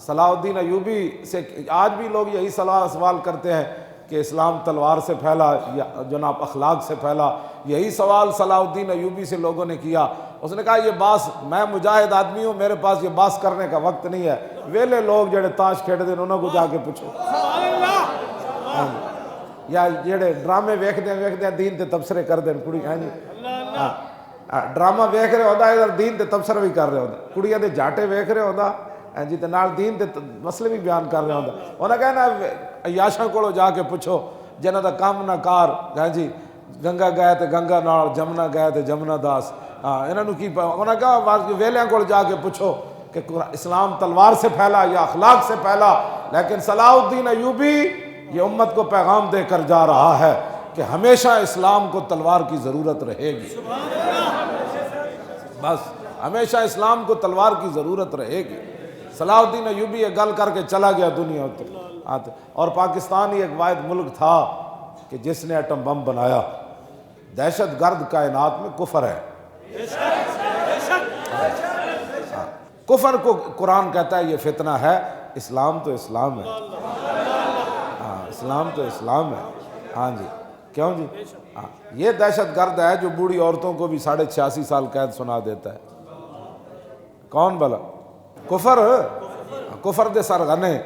صلاح الدین ایوبی سے آج بھی لوگ یہی سوال کرتے ہیں کہ اسلام تلوار سے پھیلا یا جناب اخلاق سے پھیلا. یہی سوال صلاح الدین ایوبی سے لوگوں نے کیا. اس نے کہا یہ باس، میں مجاہد آدمی ہوں، میرے پاس یہ باس کرنے کا وقت نہیں ہے. ویلے لوگ جڑے تاش کھیڈتے ہیں انہوں کو جا کے پوچھو، یا جڑے ڈرامے ویکھدے ہیں دین تے تبصرے کردے ہیں کڑی ہیں جی، ڈرامہ ویکھ رہے ہوتا ادھر دین تے تبصرہ بھی کر رہے ہوتا، کڑیاں دے جاٹے ویکھ رہے ہوتا جی تے نال دین تے مسئلے بھی بیان کر رہے ہوتا. انہاں کہنا عیاشاں کولو جا کے پوچھو جنہاں دا کام نہ کار ہیں جی، گنگا گئے تے گنگا نال، جمنا گئے تے جمنا داس. انہاں نو کی انہاں کہا ویلیاں کول جا کے پوچھو کہ اسلام تلوار سے پھیلا یا اخلاق سے پھیلا. لیکن صلاح الدین ایوبی یہ امت کو پیغام دے کر جا رہا ہے کہ ہمیشہ اسلام کو تلوار کی ضرورت رہے گی. بس ہمیشہ اسلام کو تلوار کی ضرورت رہے گی. صلاح الدین ایوبی یہ گل کر کے چلا گیا دنیا آتے. اور پاکستان ہی ایک واحد ملک تھا کہ جس نے ایٹم بم بنایا. دہشت گرد کائنات میں کفر ہے. کفر کو قرآن کہتا ہے یہ فتنہ ہے. اسلام تو اسلام ہے. اسلام تو اسلام ہے. ہاں جی، کیوں جی؟ یہ دہشت گرد ہے جو بوڑھی عورتوں کو بھی 86.5 سال قید سنا دیتا ہے. کون بلا؟ کفر. کفر دے سرغنے،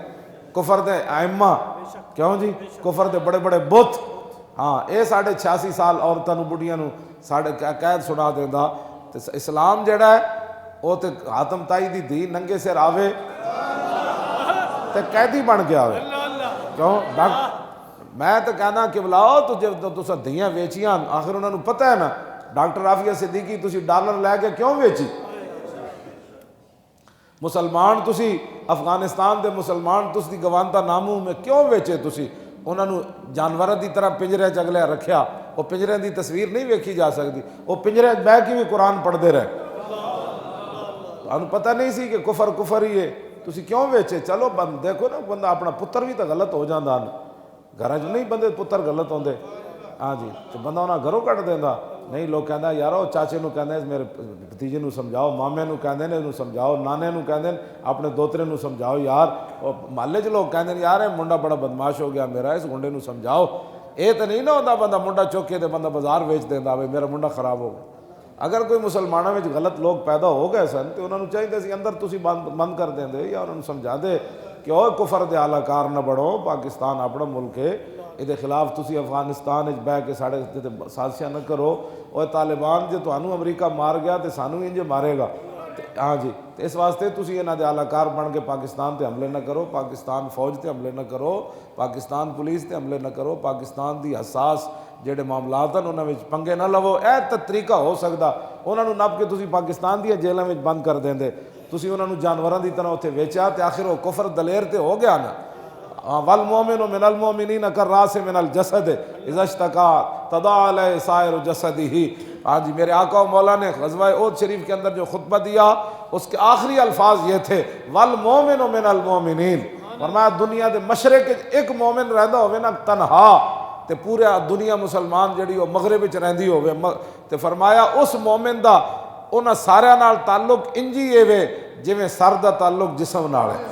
کفر دے ائمہ، کیوں جی؟ کفر دے بڑے بڑے بت. ہاں اے 86.5 سال عورتوں بڑھیاں قید سنا دینا. اسلام جڑا ہے وہ تے حاتم تائی دی دھی ننگے سر آوے تے قیدی بن کے آوے. کیوں؟ میں تو کہنا کہ بلاؤ تو جب تسا دھیاں ویچیاں آخر انہوں نے پتہ ہے نا ڈاکٹر عافیہ صدیقی تسی ڈالر لے کے کیوں ویچی؟ مسلمان تسی افغانستان دے مسلمان تسی گوانتا نامو میں کیوں ویچے؟ تسی انہوں نے جانورہ دی طرح پنجرے چگلے رکھیا. وہ پنجرے دی تصویر نہیں ویکھی جا سکتی. وہ پنجرے بہ کے بھی قرآن پڑھ دے رہے. انہوں پتہ نہیں سی کہ کفر کفر ہی ہے. تسی کیوں ویچے؟ چلو دیکھو نا بندہ اپنا پتر بھی تو غلط ہو جاندہ. گھر نہیں بندے پتر غلط ہوندے. ہاں جی تو بندہ انہاں گھروں کٹ دیندہ نہیں. لوگ کہندہ یارو چاچے نو کہندے میرے بھتیجے نو سمجھاؤ، مامے نو کہندے نے انہوں سمجھاؤ، نانے نو کہندے اپنے دوترے نو سمجھاؤ یار. اور محلے چ لوگ کہندے یار منڈا بڑا بدماش ہو گیا میرا، اس منڈے نو سمجھاؤ. اے تو نہیں نہ ہوتا بندہ منڈا چوکے دے بندہ بازار ویچ دیندہ میرا منڈا خراب ہو گیا. اگر کوئی مسلمانوں میں غلط لوگ پیدا ہو گئے سن تو انہوں نے چاہیے سی اندر تسی بند کر دیں دے یا انہوں نے سمجھا دے کہ او کفر دے اعلی کار نہ بڑھو. پاکستان اپنا ملک ہے، یہ خلاف تسی افغانستان بہ کے ساڑھے سازشاں نہ کرو. اور طالبان جو تانوں امریکہ مار گیا تو سانوں انج مارے گا. ہاں جی تو اس واسطے تسی انہاں دے اعلی کار بن کے پاکستان تے حملے نہ کرو، پاکستان فوج تے حملے نہ کرو، پاکستان پولیس تے حملے نہ کرو، پاکستان دی حساس جڑے معاملات ہیں انہاں وچ پنگے نہ لو. اے طریقہ ہو سکدا انہاں نوں نپ کے تسی پاکستان دی جیلاں وچ بند کر دیندے. تسی انہاں نوں جانوراں دی طرح اوتھے ویچیا تے آخر وہ کفر دلیر تے ہو گیا نا. والمؤمن من المؤمنین کالراس من الجسد اذا اشتکا تداعی علیہ سائر جسدہ. ہاں جی میرے آقا و مولا نے غزوہ احد شریف کے اندر جو خطبہ دیا اس کے آخری الفاظ یہ تھے والمؤمن من المؤمنین. فرمایا دنیا دے مشرق ایک مومن رہندا ہوئے نا تنہا تے پورے دنیا مسلمان جڑی وہ مغرب وچ رہندی ہوئے تے فرمایا اس مومن دا انہاں سارے نال تعلق انجی اے وے جویں سر دا تعلق جسم نال ہے.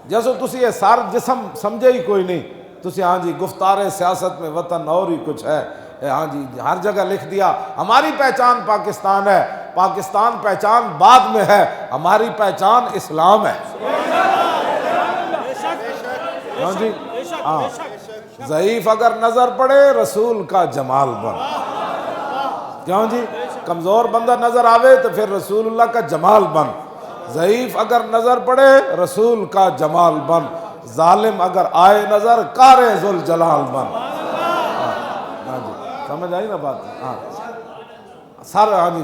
جیسے تسی یہ سار جسم سمجھے ہی کوئی نہیں. تسی ہاں جی گفتار سیاست میں وطن اور ہی کچھ ہے. ہاں جی ہر جگہ لکھ دیا ہماری پہچان پاکستان ہے. پاکستان پہچان بعد میں ہے، ہماری پہچان اسلام ہے. ہاں جی ہاں ضعیف اگر نظر پڑے رسول کا جمال بن. کیوں جی؟ کمزور بندہ نظر آوے تو پھر رسول اللہ کا جمال بن. ضعیف اگر نظر پڑے رسول کا جمال بن. ظالم اگر آئے نظر کار ذوالجلال بن. ہاں جی سمجھ آئی نا بات؟ ہاں سر ہاں جی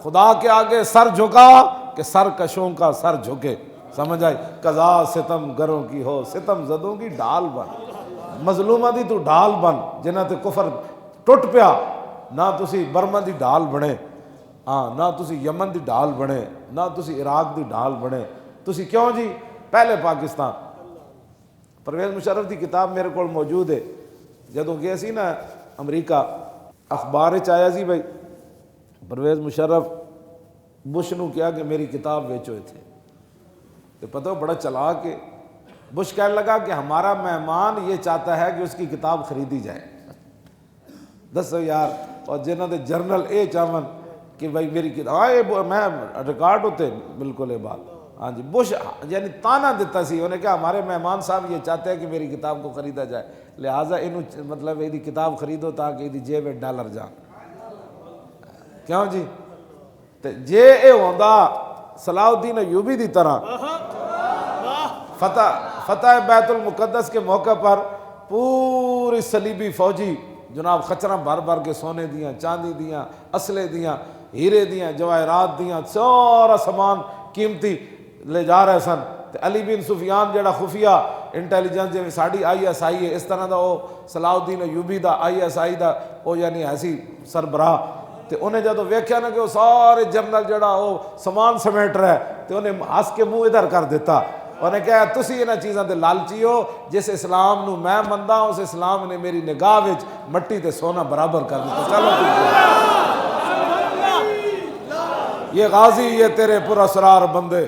خدا کے آگے سر جھکا کہ سرکشوں کا سر جھکے. سمجھ آئی؟ قضا ستم گروں کی ہو ستم زدوں کی ڈھال بن. مظلومہ دی تو ڈھال بن جنہ تے کفر ٹوٹ پیا. نہ تسی برما دی ڈھال بنے، ہاں نہ تسی یمن دی ڈھال بنے، نہ تسی عراق دی ڈھال بنے. تسی کیوں جی پہلے پاکستان. پرویز مشرف دی کتاب میرے کو موجود ہے. جدوں گئے سی نا امریکہ اخبار چ آیا سی بھائی پرویز مشرف بش نو کیا کہ میری کتاب ویچو تھے تو پتہ بڑا چلا کہ بش کہنے لگا کہ ہمارا مہمان یہ چاہتا ہے کہ اس کی کتاب خریدی جائے. دسو یار, اور جنہوں نے جرنل اے چاہن کہ بھائی میری کتاب میں ریکارڈ ہوتے بالکل یہ بات. ہاں جی, بش یعنی تانا دیتا سی, انہیں کہا ہمارے مہمان صاحب یہ چاہتے ہیں کہ میری کتاب کو خریدا جائے, لہٰذا انہوں مطلب یہ کتاب خریدو تاکہ یہ جیب ڈالر جان. کیوں جی, تے جے اے ہوندا صلاح الدین ایوبی دی طرح فتح بیت المقدس کے موقع پر پوری صلیبی فوجی جناب خچراں بھر بھر کے سونے دیاں, چاندی دیاں, اسلحے دیاں, ہیرے دیاں, جواہرات دیاں, سارا سامان قیمتی لے جا رہے سن. علی بن سفیان جڑا خفیہ انٹیلیجنس جی ساڑی آئی ایس آئی ہے اس طرح دا وہ صلاح الدین ایوبی دا آئی ایس آئی دا وہ یعنی ایسی سربراہ, تے انہیں جدو ویکھیا نا کہ وہ سارے جنرل جڑا وہ سامان سمیٹ رہا ہے تے انہیں ہنس کے منہ ادھر کر دیتا. انہیں کہا تسی انہاں چیزاں تے لالچی ہو, جس اسلام نو میں مندا اس اسلام نے میری نگاہ وچ مٹی تے سونا برابر کر دیتا. چلو یہ غازی یہ تیرے پر اسرار بندے.